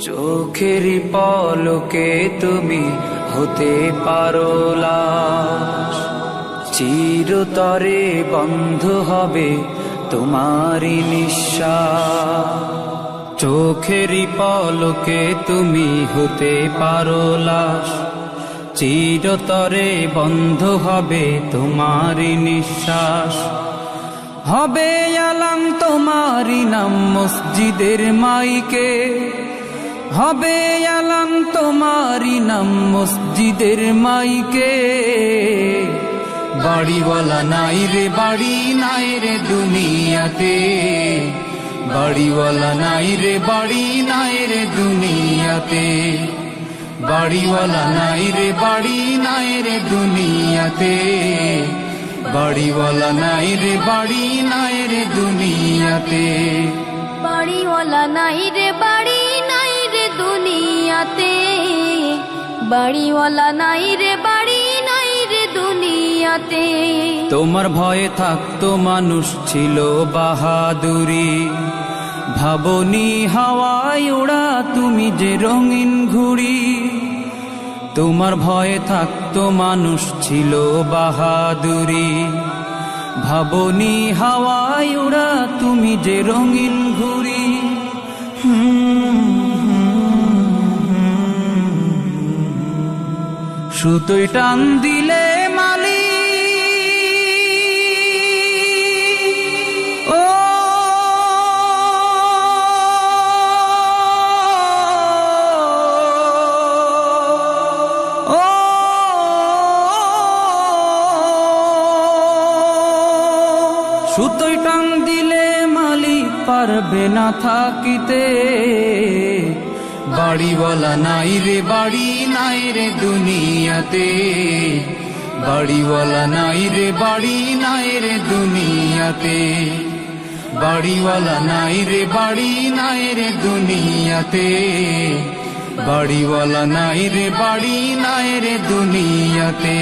চোখের পলকে তুমি হতে পারো লাশ, চিরতরে বন্ধ হবে তোমারই নিঃশ্বাস। চোখের পলকে তুমি হতে পারো লাশ, চিরতরে বন্ধ হবে তোমারই নিঃশ্বাস। হবে আলাম তোমারই নাম মসজিদের মাইকে, হবে আলাম তোমারই নাম মসজিদের মাইকে। বাড়িওয়ালা নাই রে বাড়ি নাই রে দুনিয়াতে, বাড়িওয়ালা নাই রে বাড়ি নাই রে দুনিয়াতে। বাড়িওয়ালা নাই রে বাড়ি নাই রে দুনিয়াতে, বাড়িওয়ালা নাই রে বাড়ি নাই রে দুনিয়াতে। বাড়িওয়ালা নাই রে বাড়ি নাই রে দুনিয়াতে, বাড়িওয়ালা নাই রে বাড়ি নাই রে দুনিয়াতে। তোমার ভয়ে থাকতো মানুষ ছিল বাহাদুরি, ভাবনি হাওয়ায় ওড়া তুমি যে রঙিন ঘুড়ি। তোমার ভয়ে থাকতো মানুষ ছিল বাহাদুরি, ভাবনি হাওয়ায় ওড়া তুমি যে রঙিন ঘুড়ি। সুতোয় টান দিলে মালি ও সুতোয় টান দিলে মালিক পারবে না থাকিতে। বাড়িওয়ালা নাই রে বাড়ি নাই রে দুনিয়াতে, বাড়িওয়ালা নাই রে বাড়ি নাই রে দুনিয়াতে। বাড়িওয়ালা নাই রে বাড়ি নাই রে দুনিয়াতে, বাড়িওয়ালা নাই রে বাড়ি নাই রে দুনিয়াতে।